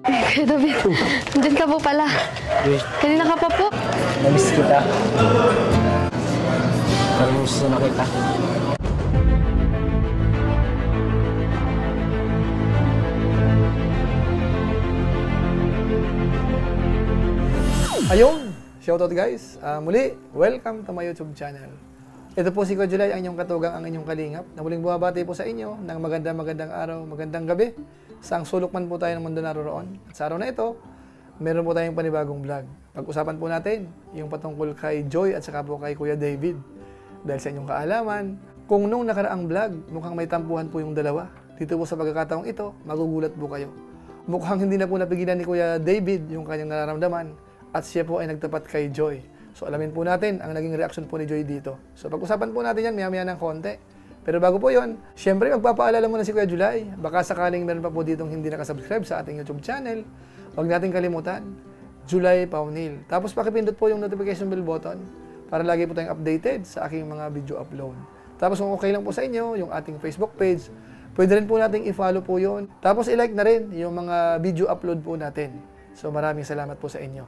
Kuya David, andyan ka po pala. Kanina ka pa po. Namiss kita. Parang gusto na kita. Ayun! Shoutout guys! Muli, welcome to my YouTube channel. Ito po si Kuya July, ang inyong katugang, ang inyong kalingap, na muling bumabati po sa inyo ng magandang araw, magandang gabi, sa ang sulok man po tayo ng mundo naroroon. At sa araw na ito, meron po tayong panibagong vlog. Pag-usapan po natin yung patungkol kay Joy at saka po kay Kuya David. Dahil sa inyong kaalaman, kung nung nakaraang vlog, mukhang may tampuhan po yung dalawa. Dito po sa pagkakataong ito, magugulat po kayo. Mukhang hindi na po napigilan ni Kuya David yung kanyang nararamdaman at siya po ay nagtapat kay Joy. So alamin po natin ang naging reaction po ni Joy dito. So pag-usapan po natin yan maya-maya ng konti. Pero bago po yon, syempre magpapaalala muna si Kuya July. Baka sakaling meron pa po ditong hindi nakasubscribe sa ating YouTube channel, huwag natin kalimutan, July Paunil. Tapos pakipindot po yung notification bell button para lagi po tayong updated sa aking mga video upload. Tapos kung okay lang po sa inyo, yung ating Facebook page, pwede rin po nating i-follow po yun. Tapos i-like na rin yung mga video upload po natin. So maraming salamat po sa inyo.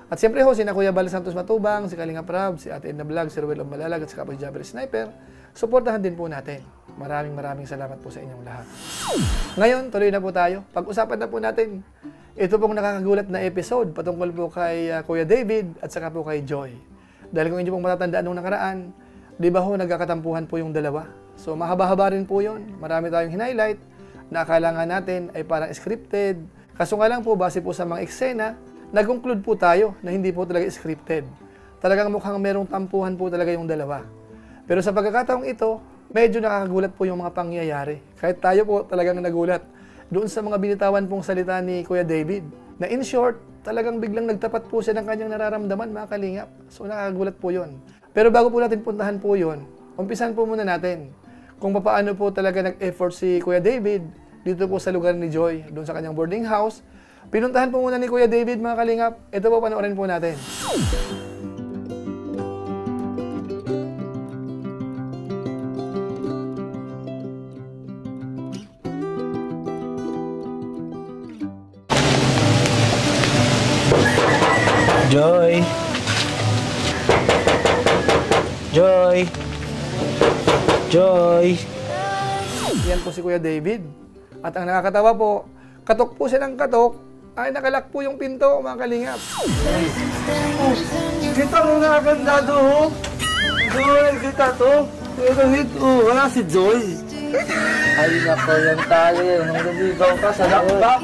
At siyempre ho, sina Kuya Bal Santos Matubang, si Kalinga Prab, si Ate Edna Vlog, si Ruel of Malalag, at si Kapoy Jabber Sniper, suportahan din po natin. Maraming salamat po sa inyong lahat. Ngayon, tuloy na po tayo. Pag-usapan na po natin, ito pong nakakagulat na episode patungkol po kay Kuya David at saka po kay Joy. Dahil kung hindi pong matatandaan nung nakaraan, di ba ho, nagkakatampuhan po yung dalawa. So, mahaba-haba rin po yun. Marami tayong highlight na akala nga natin ay parang scripted. Kaso nga lang po, base po sa mga eksena, nag-conclude po tayo na hindi po talaga scripted. Talagang mukhang merong tampuhan po talaga yung dalawa. Pero sa pagkakataong ito, medyo nakakagulat po yung mga pangyayari. Kahit tayo po talagang nagulat doon sa mga binitawan pong salita ni Kuya David. Na in short, talagang biglang nagtapat po siya ng kanyang nararamdaman, mga kalingap. So nakakagulat po yun. Pero bago po natin puntahan po yun, umpisan po muna natin kung paano po talaga nag-effort si Kuya David dito po sa lugar ni Joy, doon sa kanyang boarding house. Pinuntahan po muna ni Kuya David, mga kalingap. Ito po, panoorin po natin. Joy! Joy! Joy! Yan po si Kuya David. At ang nakakatawa po, katok po siya ng katok, ay nakalak po yung pinto, mga kalingap. Kita mo nga ganda doon! Joy, kita to! Pero ito, wala si Joy! Ay nako, yung tali, nung naligaw ka sa lakbak!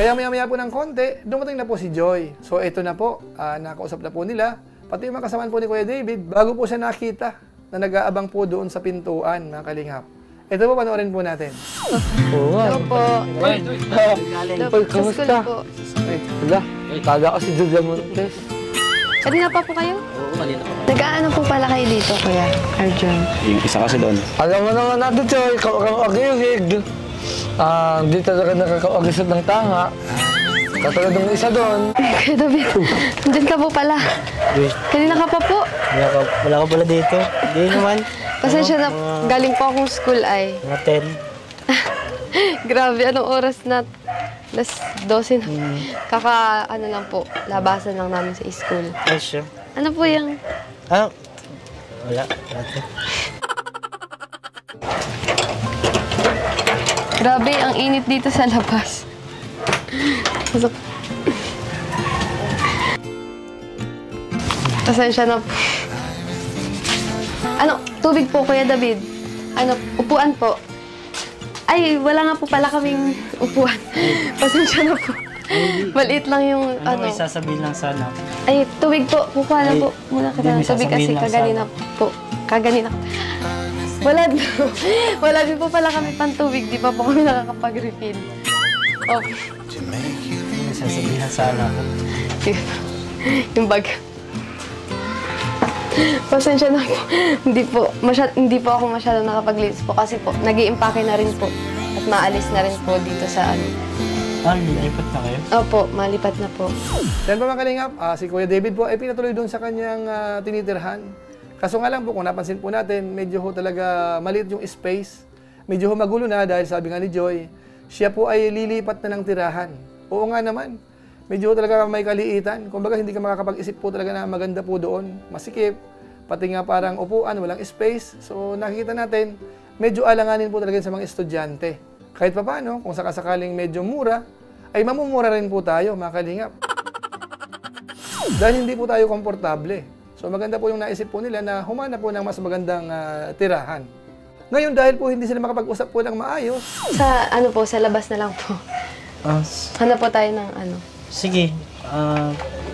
Kaya maya-maya po ng konti, dumating na po si Joy. So ito na po, nakausap na po nila. Pati yung mga kasamaan po ni Kuya David, bago po siya nakita na nag-aabang po doon sa pintuan, mga kalingap. Ito po, panoorin po natin. Oo nga. Hello po. Ay, kamusta? Ay, wala. Taga ka si Julia Montes. Kanina pa po kayo? Oo, kanina pa. Nag-aano po pala kayo dito, Kuya Arjun? Yung isa kasi doon. Alam mo naman natin, Joy, kakakagigig. Hindi talaga nakakawagisod ng tanga. Katulad ng isa doon. Kuya David, andyan ka po pala. Kanina ka pa po. Wala ka pala dito. Hindi naman. Pasensya na, galing po akong school ay. Mga 10. Grabe, anong oras na? Alas 12 na. Ano lang po, labasan lang namin sa school. Ay, sure. Ano po yung... Ah, wala. Wala. Grabe, ang init dito sa labas. Pasensya na po. Ano, tubig po, Kuya David. Ano, upuan po. Ay, wala nga po pala kaming upuan. Pasensya na po. Maliit lang yung Ano may sasabihin lang sana? Ay, tubig po. Kukuha na po muna kita ng tubig kasi kaganina po. Kaganina. Wala din po pala kami pantubig. Di pa po kami nakakapag-refill. Okay. May sasabihin sana ako. Sige po. Yung bag. Pasensya na po. Hindi po ako masyadong nakapag-linis po kasi po nag-i-impake na rin po at maalis na rin po dito sa ano. Lilipat na kayo? Opo, malipat na po. Yan po, mga kalingap, si Kuya David po ay pinatuloy doon sa kanyang tinitirhan. Kaso nga lang po, kung napansin po natin, medyo ho talaga maliit yung space. Medyo ho magulo na dahil sabi nga ni Joy, siya po ay lilipat na ng tirahan. Oo nga naman. Medyo talaga may kaliitan. Kumbaga hindi ka makakapag-isip po talaga na maganda po doon. Masikip. Pati nga parang upuan, walang space. So nakikita natin, medyo alanganin po talaga sa mga estudyante. Kahit pa paano, kung sakasakaling medyo mura, ay mamumura rin po tayo, mga kalingap. Dahil hindi po tayo komportable. So maganda po yung naisip po nila na humana po ng mas magandang tirahan. Ngayon, dahil po hindi sila makapag-usap po ng maayos. Sa ano po, sa labas na lang po. Hanap po tayo ng ano. Sige,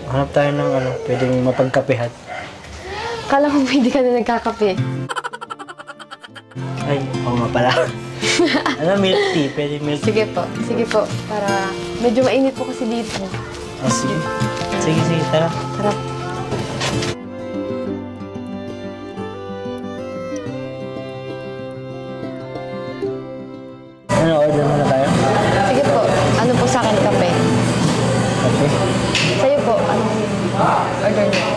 hanap tayo ng pwedeng mapagkapehat. Kala ko hindi ka na nagkakape. Ay, oo nga pala. Milk tea, pwede milk tea. Sige po, para medyo mainit po kasi dito. Sige. Sige, tara. Tara. Order muna tayo? Sige po, ano po sa akin kape? Okay. Sa'yo po, anong order niyo?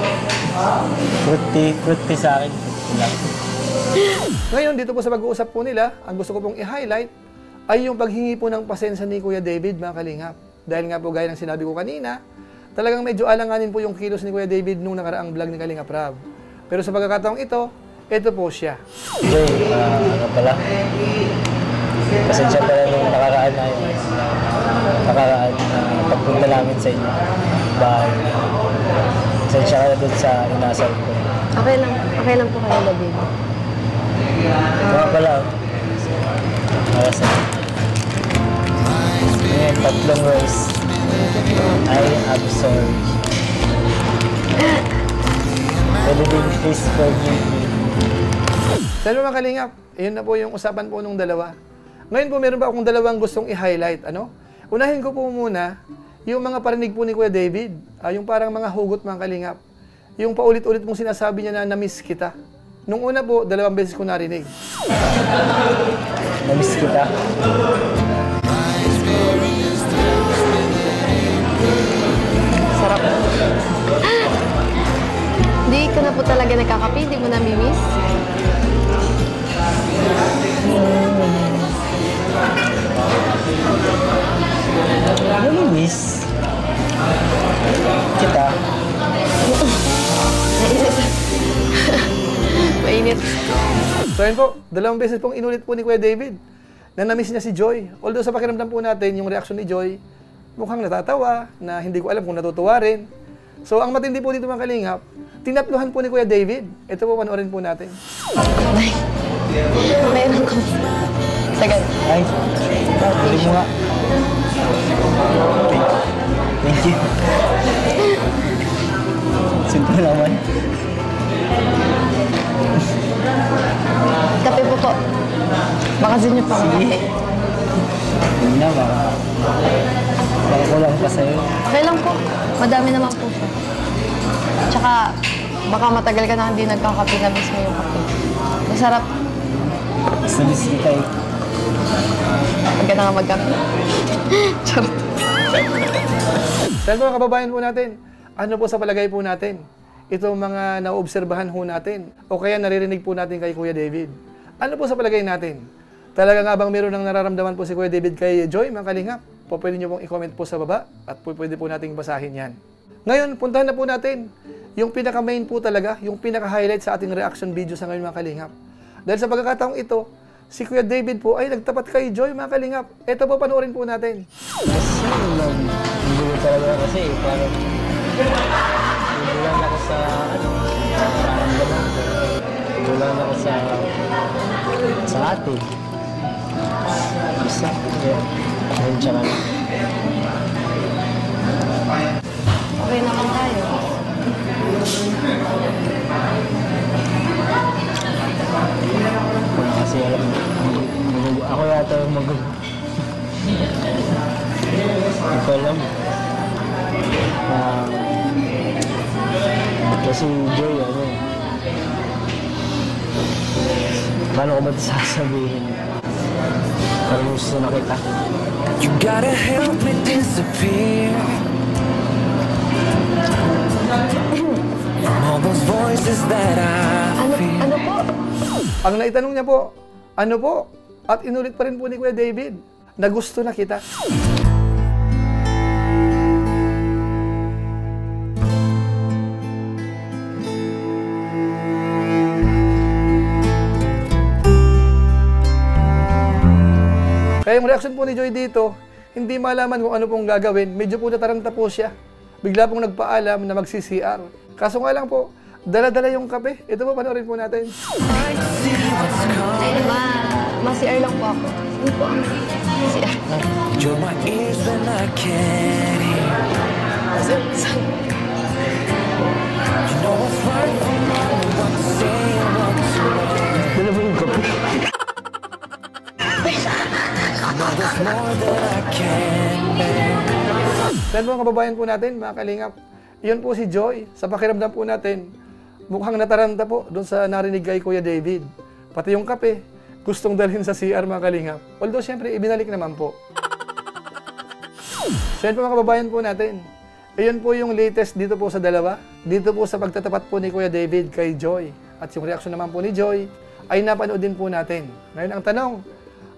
Fruit tea sa akin. Fruit lang. Ngayon, dito po sa pag-uusap po nila, ang gusto ko pong i-highlight ay yung paghingi po ng pasensya ni Kuya David, mga kalingap. Dahil nga po, gaya ng sinabi ko kanina, talagang medyo alanganin po yung kilos ni Kuya David nung nakaraang vlog ni Kalingap Rab. Pero sa pagkakataong ito po siya. Joy, pala. Pasensya pala nung nakaraan na yun. Pagpunta namin sa inyo. Bahay. Pasensya ka na dun sa inasal ko. Okay lang po kayo, David. Mga pala. Para sa ngayon, 3 words. I am sorry. Pwede din please forgive me. Sabi mga kalingap, yun na po yung usapan po nung dalawa. Ngayon po, meron pa akong dalawang gustong i-highlight. Unahin ko po muna yung mga parinig po ni Kuya David. Yung parang mga hugot, mga kalingap. Yung paulit-ulit mong sinasabi niya na na-miss kita. Nung una po, 2 beses ko narinig. Na-miss kita. Sarap. Hindi ka na po talaga nagkakape, hindi mo nami-miss. Nami-miss kita. Mainit. So yun po, 2 beses pong inulit po ni Kuya David na na-miss niya si Joy. Although sa pakiramdam po natin, yung reaksyon ni Joy, mukhang natatawa, na hindi ko alam kung natutuwa rin. So ang matindi po dito, mga kalingap, tinatluhan po ni Kuya David. Ito po, panoorin po natin. Mayroon ko. Tagal. Ay, hindi mo nga. Thank you. Simple naman. Kape po. Baka din niyo pa ang kape. Hindi na, baka kulang pa sa'yo. Okay lang po. Madami naman po siya. Tsaka, baka matagal ka na hindi nagkakape na miss mo yung kape. Masarap. Miss kita eh. Pag ka na nga magkape. Charot. Dahil mga kababayan po natin, ano po sa palagay po natin? Itong mga naobserbahan po natin o kaya naririnig po natin kay Kuya David. Ano po sa palagay natin? Talaga nga bang meron ng nararamdaman po si Kuya David kay Joy, mga kalingap? Pwede nyo pong i-comment po sa baba at pwede po nating basahin yan. Ngayon, puntahan na po natin yung pinaka-main po talaga, yung pinaka-highlight sa ating reaction video sa ngayon, mga kalingap. Dahil sa pagkakataong ito, si Kuya David po ay nagtapat kay Joy, mga kalingap. Ito po, panoorin po natin. Hindi ko talaga kasi parang bulan ako sa bulan ako sa atin. Isa. Ayun siya ka na. Okay naman tayo. Wala kasi alam. Ako yata yung Hindi ko alam. Kasi Joy, paano ko ba ito sasabihin? Parang gusto na kita. You gotta help me disappear from all those voices that I feel. Ano po? Ang naitanong niya po, ano po? At inulit pa rin po ni Kuya David, na gusto na kita. Kaya yung reaction po ni Joy dito, hindi malaman kung ano pong gagawin. Medyo po nataranta po siya. Bigla pong nagpaalam na mag-CCR. Kaso nga lang po, dala-dala yung kape. Ito po, panoorin po natin. Ay, ma-CR lang po ako. Hindi po ang CR. You're my ears when I can't hear. You know what's right from wrong, what to say and what's wrong. Dala mo yung kape. No, there's more that I can bear. Then po, kababayan po natin, mga kalingap. Iyon po si Joy. Sa pakiramdam po natin, mukhang nataranta po doon sa narinig kay Kuya David. Pati yung kape, gustong dalhin sa CR, mga kalingap. Although, siyempre, ibinalik naman po. So, yan po mga kababayan po natin. Iyon po yung latest dito po sa dalawa. Dito po sa pagtatapat po ni Kuya David kay Joy. At yung reaksyon naman po ni Joy ay napanood din po natin. Ngayon ang tanong,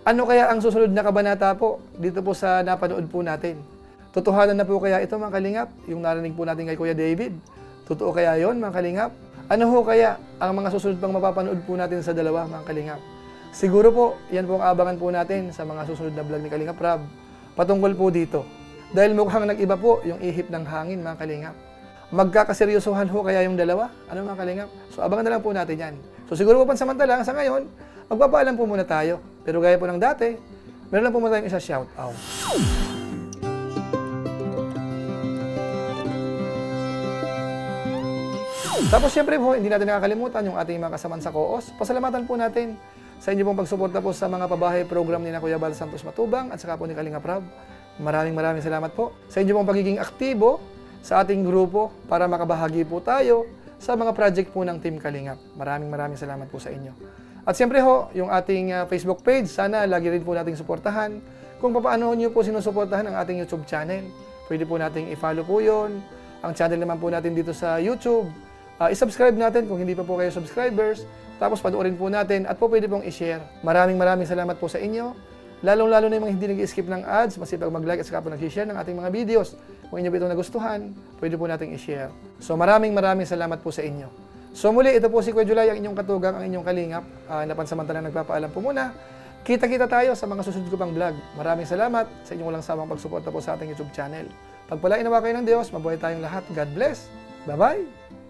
ano kaya ang susunod na kabanata po dito po sa napanood po natin? Totohanan na po kaya ito, mga kalingap, yung narinig po natin kay Kuya David? Totoo kaya yon, mga kalingap? Ano ho kaya ang mga susunod pang mapapanood po natin sa dalawa, mga kalingap? Siguro po, yan po ang abangan po natin sa mga susunod na vlog ni Kalingap Rab patungkol po dito. Dahil mukhang nag-iba po yung ihip ng hangin, mga kalingap. Magkakaseryosohan ho kaya yung dalawa? Ano, mga kalingap? So abangan na lang po natin yan. So siguro po pansamantala, sa ngayon, magpapaalam po muna tayo. Pero gaya po ng dati, meron lang po muna tayong isa shout out. Tapos syempre po, hindi natin nakakalimutan yung ating mga kasamaan sa COOS. Pasalamatan po natin sa inyo pong pagsuporta po sa mga pabahay program ni na Kuya Bal Santos Matubang at saka po ni Kalingap Rab. Maraming salamat po sa inyo pong pagiging aktibo sa ating grupo para makabahagi po tayo sa mga project po ng Team Kalingap. Maraming salamat po sa inyo. At siyempre ho, yung ating Facebook page, sana lagi rin po nating suportahan kung paano nyo po sinusuportahan ang ating YouTube channel. Pwede po nating i-follow po yun. Ang channel naman po natin dito sa YouTube. I-subscribe natin kung hindi pa po kayo subscribers. Tapos panoorin po natin at po pwede pong i-share. Maraming salamat po sa inyo. Lalong-lalo na yung mga hindi nag-skip ng ads, masipag mag-like at saka po nag-share ng ating mga videos. Kung inyo po itong nagustuhan, pwede po nating i-share. So maraming salamat po sa inyo. So muli, ito po si Kuya Julay, ang inyong katugang, ang inyong kalingap. Napansamantalang nagpapaalam po muna. Kita-kita tayo sa mga susunod ko pang vlog. Maraming salamat sa inyong walang sawang pagsuporta po sa ating YouTube channel. Pagpalain nawa kayo ng Diyos, mabuhay tayong lahat. God bless. Bye-bye!